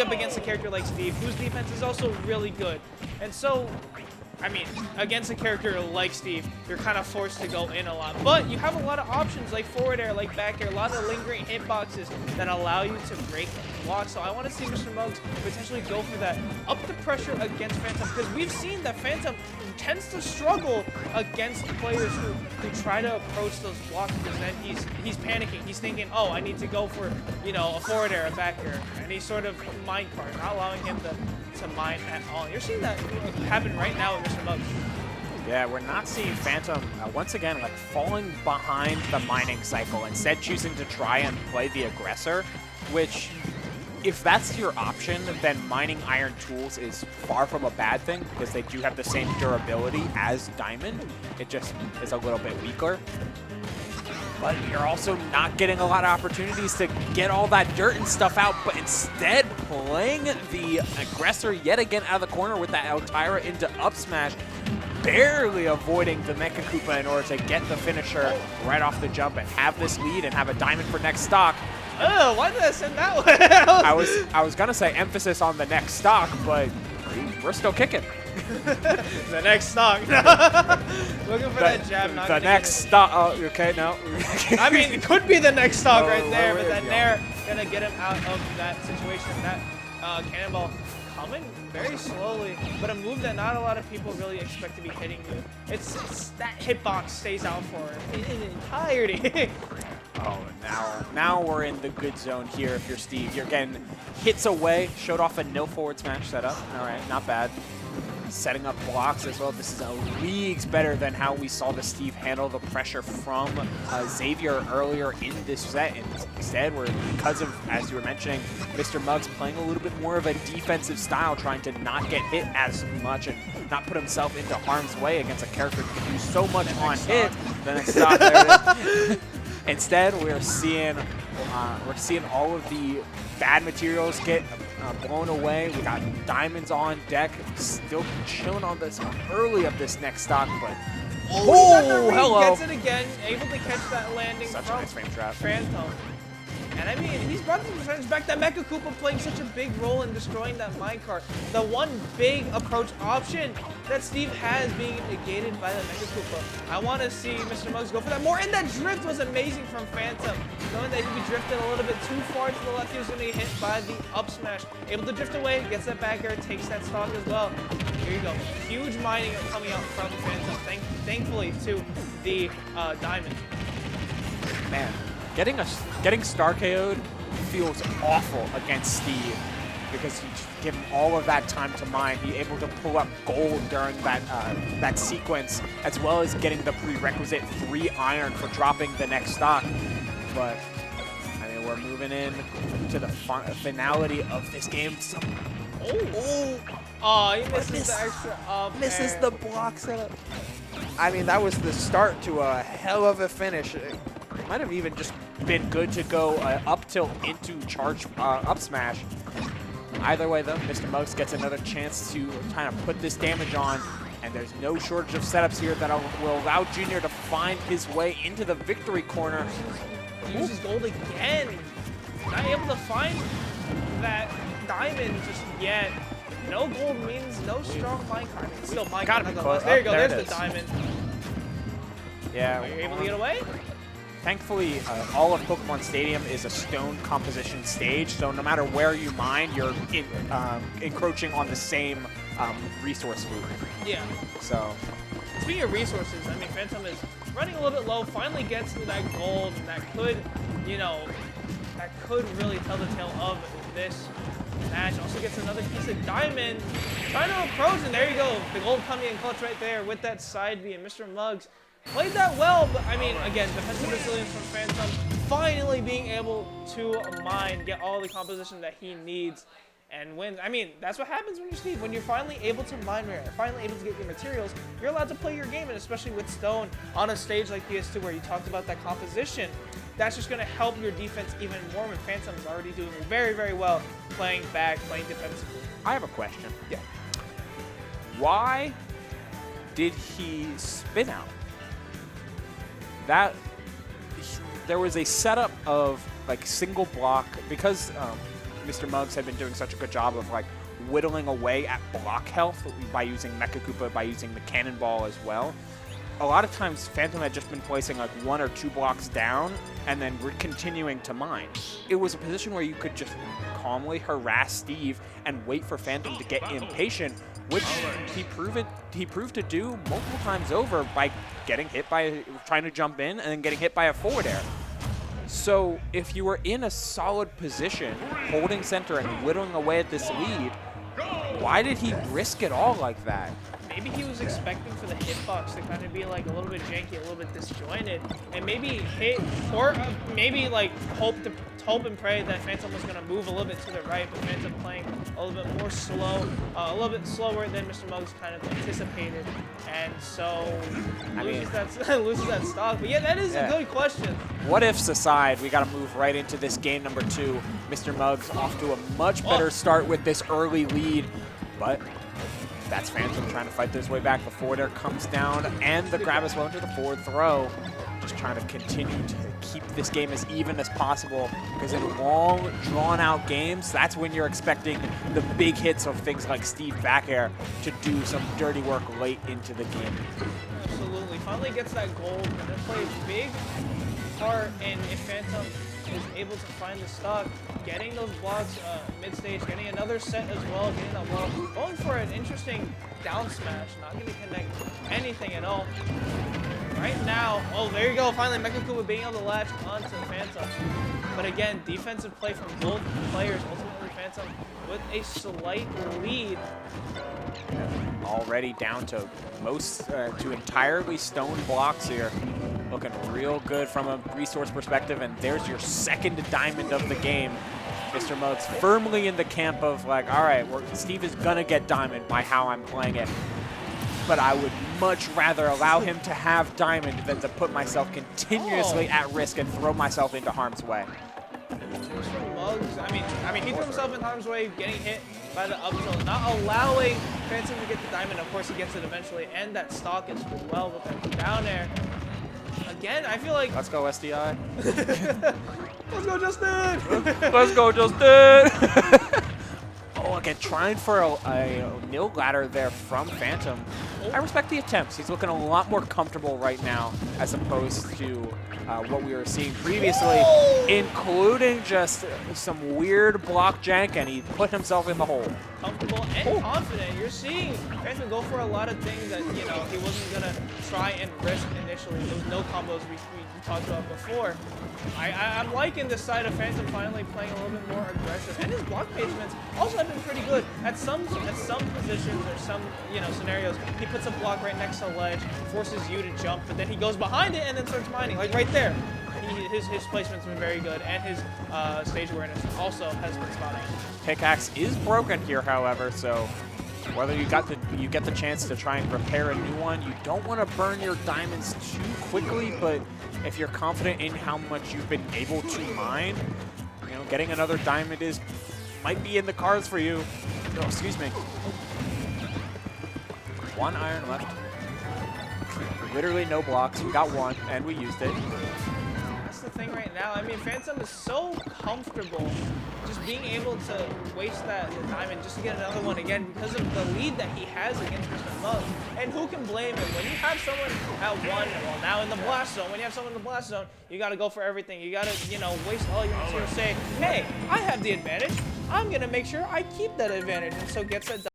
up against a character like Steve, whose defense is also really good. And so, I mean, against a character like Steve, you're kind of forced to go in a lot. But you have a lot of options like forward air, like back air, a lot of lingering hitboxes that allow you to break blocks. So I want to see Mr. Muggs potentially go for that. Up the pressure against Fhantum, because we've seen that Fhantum tends to struggle against players who try to approach those blocks, because then he's panicking. He's thinking, oh, I need to go for, you know, a forward air, a back air, and he's sort of mind card, not allowing him to mine at all. You're seeing that happen right now with Mr. Muggs. Yeah, we're not seeing Fhantum, once again, like falling behind the mining cycle, instead choosing to try and play the aggressor, which, if that's your option, then mining iron tools is far from a bad thing, because they do have the same durability as diamond. It just is a little bit weaker. But you're also not getting a lot of opportunities to get all that dirt and stuff out, but instead playing the aggressor yet again out of the corner with that Altyra into up smash, barely avoiding the Mecha Koopa in order to get the finisher right off the jump and have this lead and have a diamond for next stock. Oh, why did I send that way? I was gonna say emphasis on the next stock, but we're still kicking. The next stock. Looking for that jab. Not the next stock. Oh, okay, no. I mean, it could be the next stock right there, but that Nair gonna get him out of that situation. That cannonball coming very slowly, but a move that not a lot of people really expect to be hitting you. It's that hitbox stays out for in entirety. Oh, now we're in the good zone here if you're Steve. You're getting hits away, showed off a no forward smash setup. All right, not bad. Setting up blocks as well. This is leagues better than how we saw the Steve handle the pressure from Xavier earlier in this set. And instead, because of, as you were mentioning, Mr. Muggs playing a little bit more of a defensive style, trying to not get hit as much and not put himself into harm's way against a character who can do so much on hit. The next stop, there it is. Instead, we're seeing all of the bad materials get blown away. We got diamonds on deck, still chilling on this early of this next stock, but oh, hello! Gets it again, able to catch that landing. Such a nice frame trap. Fhantum. And I mean, he's brought the percentage back. That Mecha Koopa playing such a big role in destroying that minecart. The one big approach option that Steve has being negated by the Mecha Koopa. I want to see Mr. Muggs go for that more. And that drift was amazing from Fhantum. Knowing that he'd be drifted a little bit too far to the left, he was going to be hit by the up smash. Able to drift away, gets that back air, takes that stock as well. Here you go. Huge mining coming out from Fhantum, thankfully to the diamond. Man. Getting star KO'd feels awful against Steve because he's given all of that time to mine, be able to pull up gold during that sequence, as well as getting the prerequisite 3 iron for dropping the next stock. But I mean, we're moving in to the finality of this game. Oh, he misses the extra up misses the block setup. I mean, that was the start to a hell of a finish. Might have even just been good to go up tilt into charge up smash. Either way, though, Mr. Muggs gets another chance to kind of put this damage on, and there's no shortage of setups here that will allow Junior to find his way into the victory corner. Uses gold again. Not able to find that diamond just yet. No gold means no strong minecart. It's still minecart. There you go. There's the diamond. Yeah. Are you able to get away? Thankfully, all of Pokemon Stadium is a stone composition stage, so no matter where you mine, you're encroaching on the same resource loop. Yeah. So. Speaking of resources, I mean, Fhantum is running a little bit low, finally gets to that gold, and that could, you know, that could really tell the tale of this match. Also gets another piece of diamond, trying to approach, and there you go. The gold coming in clutch right there with that side B, and Mr. Muggs played that well, but I mean, again, defensive resilience from Fhantum, finally being able to mine, get all the composition that he needs, and win. I mean, that's what happens when you're Steve. When you're finally able to mine rare, finally able to get your materials, you're allowed to play your game, and especially with Stone on a stage like PS2 where you talked about that composition, that's just going to help your defense even more when Phantom's already doing very, very well playing back, playing defensively. I have a question. Yeah. Why did he spin out? That there was a setup of like single block because Mr. Muggs had been doing such a good job of like whittling away at block health by using Mecha Koopa, by using the Cannonball as well. A lot of times, Fhantum had just been placing like 1 or 2 blocks down and then continuing to mine. It was a position where you could just calmly harass Steve and wait for Fhantum to get impatient, which he proved to do multiple times over by getting hit by trying to jump in and then getting hit by a forward air. So if you were in a solid position, holding center and whittling away at this lead, why did he risk it all like that? Maybe he was expecting for the hitbox to kind of be like a little bit janky, a little bit disjointed, and maybe hit, or maybe like hope and pray that Fhantum was going to move a little bit to the right, but Fhantum playing a little bit more slow, a little bit slower than Mr. Muggs kind of anticipated, and so loses that stock. But yeah, that is a good question. What ifs aside, we got to move right into this game number 2. Mr. Muggs off to a much better start with this early lead, but that's Fhantum trying to fight his way back. The forward air comes down, and the grab as well into the forward throw. Just trying to continue to keep this game as even as possible, because in long, drawn-out games, that's when you're expecting the big hits of things like Steve back air to do some dirty work late into the game. Absolutely. Finally gets that gold, and then play a big part in if Fhantum is able to find the stock, getting those blocks mid-stage, getting another set as well, getting that block, going for an interesting down smash, not going to connect anything at all. Right now, oh, there you go, finally Mecha Koopa being able to latch onto Fhantum. But again, defensive play from both players, ultimately Fhantum with a slight lead. Already down to to entirely stone blocks here. Looking real good from a resource perspective, and there's your second diamond of the game. Mr. Muggs firmly in the camp of like, all right, Steve is gonna get diamond by how I'm playing it, but I would much rather allow him to have diamond than to put myself continuously at risk and throw myself into harm's way. Mr. Muggs, I mean, he threw himself in harm's way, getting hit by the up tilt, not allowing Fhantum to get the diamond. Of course, he gets it eventually, and that stock as well with that down air. Again, I feel like... Let's go, SDI. Let's go, Justin! Let's go, Justin! Oh, again, trying for a nil ladder there from Fhantum. I respect the attempts. He's looking a lot more comfortable right now as opposed to what we were seeing previously, including just some weird block jank, and he put himself in the hole. Comfortable and confident. You're seeing Fhantum go for a lot of things that, you know, he wasn't going to try and risk initially. Those no combos we talked about before. I'm liking this side of Fhantum finally playing a little bit more aggressive, and his block placements also have been pretty good. At some positions or some scenarios, he puts a block right next to the ledge, forces you to jump, but then he goes behind it and then starts mining, like right there. His placement's been very good, and his stage awareness also has been spot on. Pickaxe is broken here, however, so whether you get the chance to try and repair a new one, you don't want to burn your diamonds too quickly, but if you're confident in how much you've been able to mine, getting another diamond might be in the cards for you. Oh, excuse me. 1 iron left. Literally no blocks. We got 1, and we used it. That's the thing right now. I mean, Fhantum is so comfortable just being able to waste the diamond just to get another one again because of the lead that he has against Mr. Muggs. And who can blame him? When you have someone at 1, well, now in the blast zone, when you have someone in the blast zone, you got to go for everything. You got to, waste all your material. Say, hey, I have the advantage. I'm going to make sure I keep that advantage. And so gets that